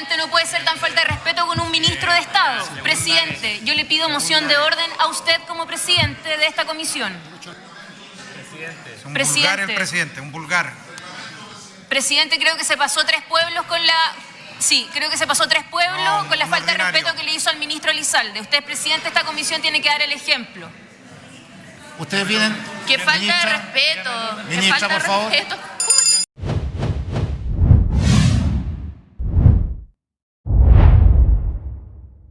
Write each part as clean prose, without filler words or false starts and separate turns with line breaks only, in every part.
Presidente, no puede ser tan falta de respeto con un ministro de Estado. Presidente, yo le pido moción de orden a usted como presidente de esta comisión.
Es un vulgar el presidente, un vulgar.
Presidente, creo que se pasó tres pueblos con la... Sí, creo que se pasó tres pueblos con la falta de respeto que le hizo al ministro Elizalde. Usted, presidente de esta comisión, tiene que dar el ejemplo.
Ustedes vienen...
¡Qué falta de respeto!
Ministra, por favor.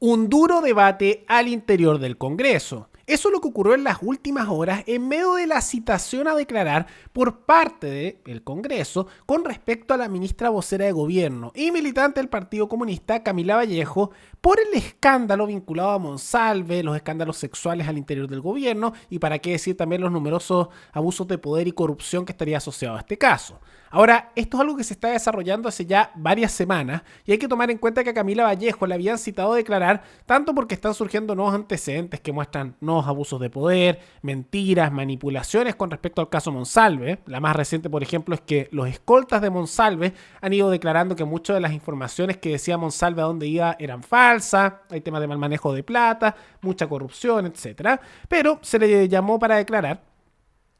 Un duro debate al interior del Congreso. Eso es lo que ocurrió en las últimas horas en medio de la citación a declarar por parte del Congreso con respecto a la ministra vocera de Gobierno y militante del Partido Comunista, Camila Vallejo, por el escándalo vinculado a Monsalve, los escándalos sexuales al interior del gobierno y para qué decir también los numerosos abusos de poder y corrupción que estaría asociado a este caso. Ahora, esto es algo que se está desarrollando hace ya varias semanas y hay que tomar en cuenta que a Camila Vallejo la habían citado a declarar tanto porque están surgiendo nuevos antecedentes que muestran nuevos abusos de poder, mentiras, manipulaciones con respecto al caso Monsalve. La más reciente, por ejemplo, es que los escoltas de Monsalve han ido declarando que muchas de las informaciones que decía Monsalve a dónde iba eran falsas, hay temas de mal manejo de plata, mucha corrupción, etc. Pero se le llamó para declarar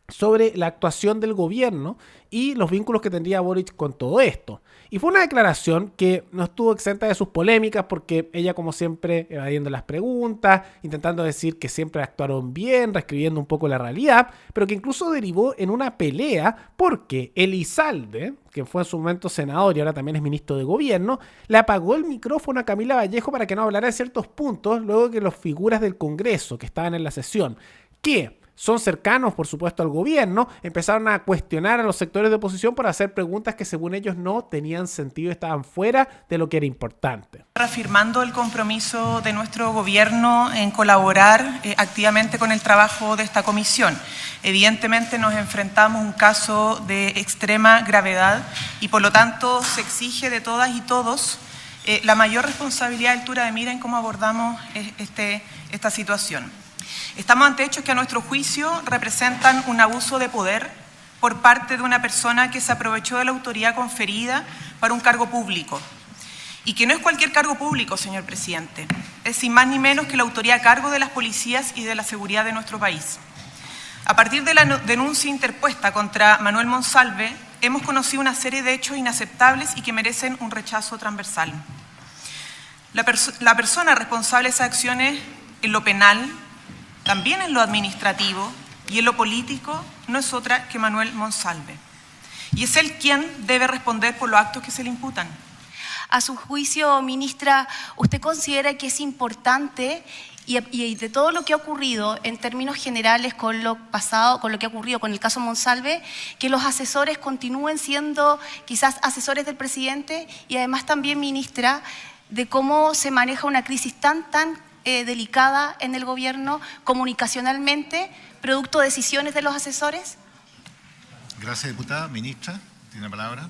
sobre la actuación del gobierno y los vínculos que tendría Boric con todo esto. Y fue una declaración que no estuvo exenta de sus polémicas porque ella, como siempre, evadiendo las preguntas, intentando decir que siempre actuaron bien, reescribiendo un poco la realidad, pero que incluso derivó en una pelea porque Elizalde, que fue en su momento senador y ahora también es ministro de Gobierno, le apagó el micrófono a Camila Vallejo para que no hablara de ciertos puntos luego que los figuras del Congreso que estaban en la sesión, que son cercanos, por supuesto, al gobierno, empezaron a cuestionar a los sectores de oposición por hacer preguntas que según ellos no tenían sentido, estaban fuera de lo que era importante.
Reafirmando el compromiso de nuestro gobierno en colaborar activamente con el trabajo de esta comisión. Evidentemente nos enfrentamos a un caso de extrema gravedad y por lo tanto se exige de todas y todos la mayor responsabilidad y altura de mira en cómo abordamos esta situación. Estamos ante hechos que a nuestro juicio representan un abuso de poder por parte de una persona que se aprovechó de la autoridad conferida para un cargo público. Y que no es cualquier cargo público, señor presidente. Es sin más ni menos que la autoridad a cargo de las policías y de la seguridad de nuestro país. A partir de la denuncia interpuesta contra Manuel Monsalve, hemos conocido una serie de hechos inaceptables y que merecen un rechazo transversal. La persona responsable de esas acciones en lo penal, también en lo administrativo y en lo político, no es otra que Manuel Monsalve. Y es él quien debe responder por los actos que se le imputan.
A su juicio, ministra, ¿usted considera que es importante y de todo lo que ha ocurrido en términos generales con lo pasado, con lo que ha ocurrido con el caso Monsalve, que los asesores continúen siendo quizás asesores del presidente y además también, ministra, de cómo se maneja una crisis tan delicada en el gobierno comunicacionalmente, producto de decisiones de los asesores?
Gracias, diputada. Ministra, tiene la palabra.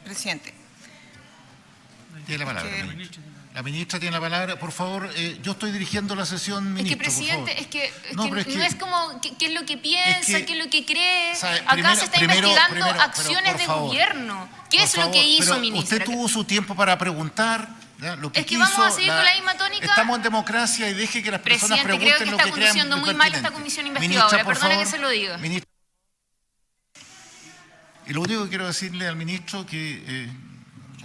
Presidente.
Tiene la palabra. La ministra tiene la palabra. Por favor, yo estoy dirigiendo la sesión, ministro.
Es que, presidente, no es como qué es lo que piensa, qué es lo que cree. Acá se está investigando acciones de gobierno. ¿Qué es lo que hizo, ministra?
Usted tuvo su tiempo para preguntar. Lo que quiso,
vamos a seguir con la misma tónica.
Estamos en democracia y deje que las personas pregunten lo que crean.
Presidente, creo que está conduciendo muy mal esta comisión investigadora. Perdone que se lo diga.
Ministra, y lo único que quiero decirle al ministro que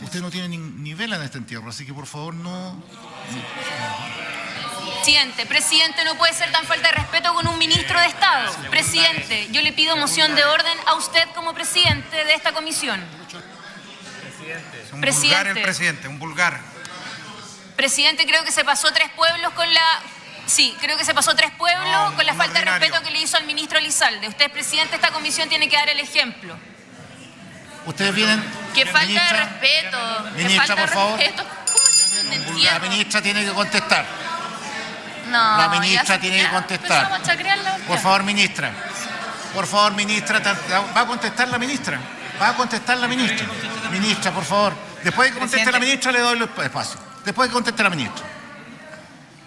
usted no tiene ni vela en este entierro, así que por favor no...
Presidente, no puede ser tan falta de respeto con un ministro de Estado. Presidente, yo le pido moción de orden a usted como presidente de esta comisión.
Es un vulgar el presidente, un vulgar.
Presidente, creo que se pasó tres pueblos con la... Sí, creo que se pasó tres pueblos con la falta de respeto que le hizo al ministro Elizalde. Usted, presidente de esta comisión, tiene que dar el ejemplo.
Ustedes vienen...
¡Qué falta de respeto!
Ministra, por favor.
La
ministra tiene que contestar.
No,
la ministra tiene que contestar. Por favor, ministra. Por favor, ministra. ¿Va a contestar la ministra? ¿Va a contestar la ministra? Ministra, por favor. Después de que conteste la ministra, le doy el espacio. Después de que conteste la ministra.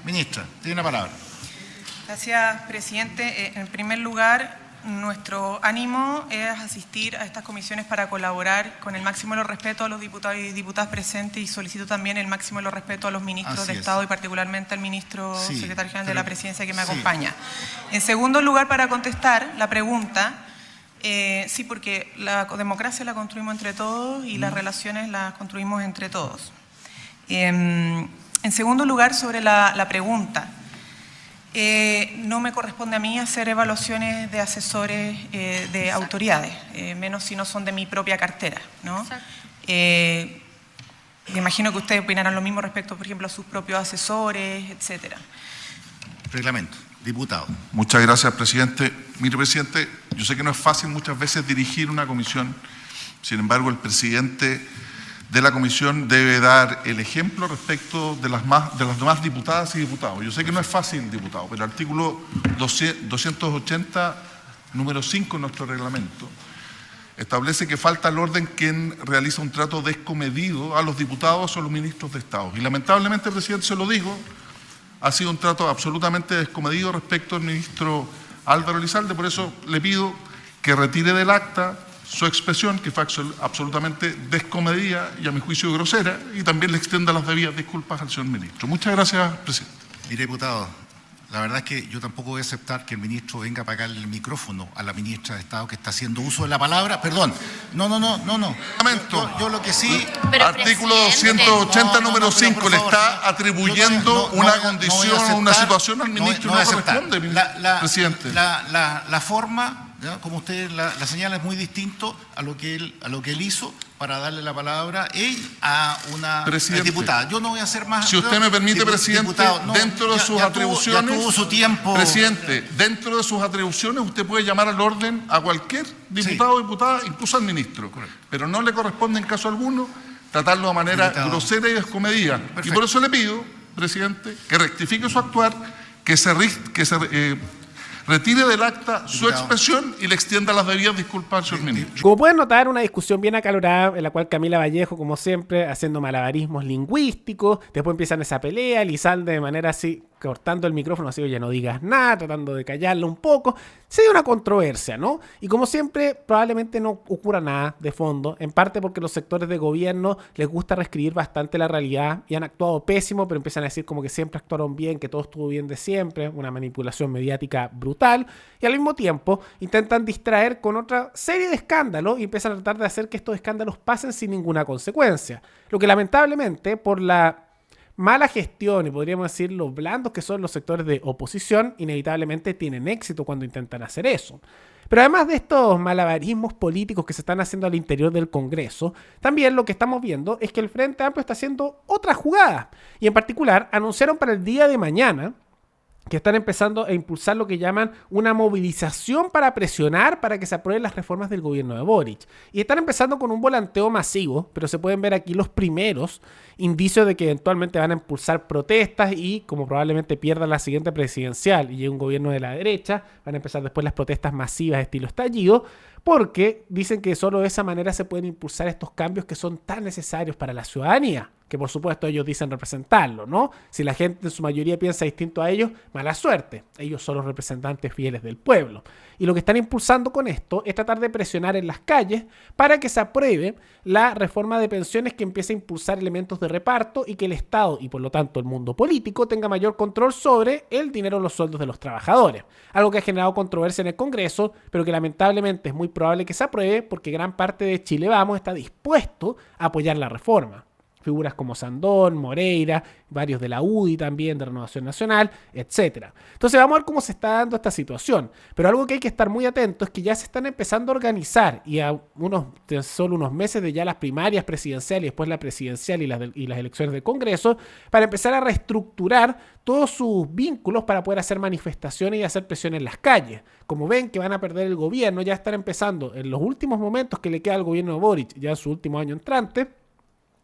Ministra, tiene la palabra.
Gracias, presidente. En primer lugar, nuestro ánimo es asistir a estas comisiones para colaborar con el máximo de los respetos a los diputados y diputadas presentes, y solicito también el máximo de los respetos a los ministros de Estado y particularmente al ministro secretario general de la Presidencia que me acompaña. En segundo lugar, para contestar la pregunta, sí, porque la democracia la construimos entre todos y las relaciones las construimos entre todos. En segundo lugar, sobre la pregunta. No me corresponde a mí hacer evaluaciones de asesores de autoridades, menos si no son de mi propia cartera, ¿no? Me imagino que ustedes opinarán lo mismo respecto, por ejemplo, a sus propios asesores, etcétera.
Reglamento. Diputado.
Muchas gracias, presidente. Mire, presidente, yo sé que no es fácil muchas veces dirigir una comisión, sin embargo, el presidente de la comisión debe dar el ejemplo respecto de las demás diputadas y diputados. Yo sé que no es fácil, diputado, pero el artículo 280, número 5 en nuestro reglamento, establece que falta al orden quien realiza un trato descomedido a los diputados o a los ministros de Estado. Y lamentablemente, presidente, se lo digo, ha sido un trato absolutamente descomedido respecto al ministro Álvaro Elizalde. Por eso le pido que retire del acta su expresión, que fue absolutamente descomedida y a mi juicio grosera, y también le extienda las debidas disculpas al señor ministro. Muchas gracias, presidente.
Mire, diputado, la verdad es que yo tampoco voy a aceptar que el ministro venga a apagarle el micrófono a la ministra de Estado que está haciendo uso de la palabra. Perdón. No. Yo lo que sí...
Artículo 280, número 5, le está atribuyendo una condición o una situación al ministro y no corresponde, presidente.
La forma... ¿ya? Como usted la señala, es muy distinto a lo que él hizo para darle la palabra a una diputada. Yo no voy a hacer más.
Si usted me permite, presidente, dentro de sus atribuciones,
ya tuvo su tiempo.
Presidente, dentro de sus atribuciones usted puede llamar al orden a cualquier diputado o diputada, incluso al ministro. Correcto. Pero no le corresponde en caso alguno tratarlo de manera grosera y descomedida. Perfecto. Y por eso le pido, presidente, que rectifique su actuar, que se retire del acta su expresión y le extienda las debidas disculpas al señor ministro.
Como pueden notar, una discusión bien acalorada en la cual Camila Vallejo, como siempre, haciendo malabarismos lingüísticos, después empiezan esa pelea, Elizalde de manera así, cortando el micrófono, así, oye, no digas nada, tratando de callarlo un poco. Se dio una controversia, ¿no? Y como siempre, probablemente no ocurra nada de fondo, en parte porque los sectores de gobierno les gusta reescribir bastante la realidad y han actuado pésimo, pero empiezan a decir como que siempre actuaron bien, que todo estuvo bien de siempre, una manipulación mediática brutal, y al mismo tiempo intentan distraer con otra serie de escándalos y empiezan a tratar de hacer que estos escándalos pasen sin ninguna consecuencia. Lo que lamentablemente, por la mala gestión y podríamos decir los blandos que son los sectores de oposición, inevitablemente tienen éxito cuando intentan hacer eso. Pero además de estos malabarismos políticos que se están haciendo al interior del Congreso, también lo que estamos viendo es que el Frente Amplio está haciendo otra jugada. Y en particular anunciaron para el día de mañana que están empezando a impulsar lo que llaman una movilización para presionar para que se aprueben las reformas del gobierno de Boric. Y están empezando con un volanteo masivo, pero se pueden ver aquí los primeros indicios de que eventualmente van a impulsar protestas y, como probablemente pierdan la siguiente presidencial y llegue un gobierno de la derecha, van a empezar después las protestas masivas de estilo estallido, porque dicen que solo de esa manera se pueden impulsar estos cambios que son tan necesarios para la ciudadanía, que por supuesto ellos dicen representarlo, ¿no? Si la gente en su mayoría piensa distinto a ellos, mala suerte. Ellos son los representantes fieles del pueblo. Y lo que están impulsando con esto es tratar de presionar en las calles para que se apruebe la reforma de pensiones que empiece a impulsar elementos de reparto y que el Estado y por lo tanto el mundo político tenga mayor control sobre el dinero o los sueldos de los trabajadores. Algo que ha generado controversia en el Congreso, pero que lamentablemente es muy probable que se apruebe porque gran parte de Chile Vamos está dispuesto a apoyar la reforma. Figuras como Sandón, Moreira, varios de la UDI también, de Renovación Nacional, etc. Entonces vamos a ver cómo se está dando esta situación. Pero algo que hay que estar muy atento es que ya se están empezando a organizar y a solo unos meses de ya las primarias presidenciales y después la presidencial y las elecciones del Congreso, para empezar a reestructurar todos sus vínculos para poder hacer manifestaciones y hacer presión en las calles. Como ven que van a perder el gobierno, ya están empezando en los últimos momentos que le queda al gobierno de Boric, ya en su último año entrante,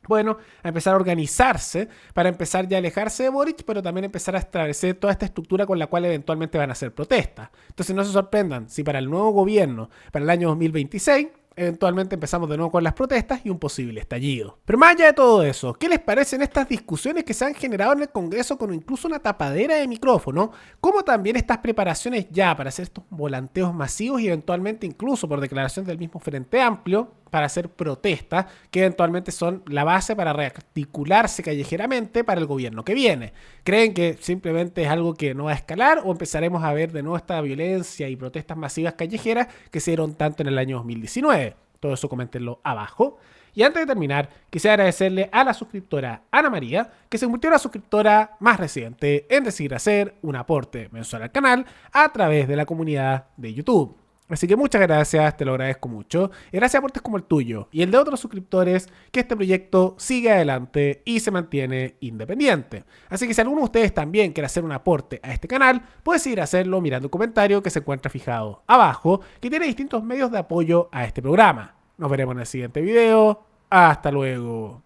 bueno, a empezar a organizarse para empezar ya a alejarse de Boric, pero también empezar a establecer toda esta estructura con la cual eventualmente van a hacer protestas. Entonces no se sorprendan si para el nuevo gobierno, para el año 2026, eventualmente empezamos de nuevo con las protestas y un posible estallido. Pero más allá de todo eso, ¿qué les parecen estas discusiones que se han generado en el Congreso con incluso una tapadera de micrófono, como también estas preparaciones ya para hacer estos volanteos masivos y eventualmente incluso por declaración del mismo Frente Amplio para hacer protestas que eventualmente son la base para rearticularse callejeramente para el gobierno que viene? ¿Creen que simplemente es algo que no va a escalar o empezaremos a ver de nuevo esta violencia y protestas masivas callejeras que se dieron tanto en el año 2019? Todo eso coméntenlo abajo. Y antes de terminar, quisiera agradecerle a la suscriptora Ana María, que se convirtió en la suscriptora más reciente en decidir hacer un aporte mensual al canal a través de la comunidad de YouTube. Así que muchas gracias, te lo agradezco mucho. Y gracias a aportes como el tuyo y el de otros suscriptores, que este proyecto sigue adelante y se mantiene independiente. Así que si alguno de ustedes también quiere hacer un aporte a este canal, puede ir a hacerlo mirando el comentario que se encuentra fijado abajo, que tiene distintos medios de apoyo a este programa. Nos veremos en el siguiente video. Hasta luego.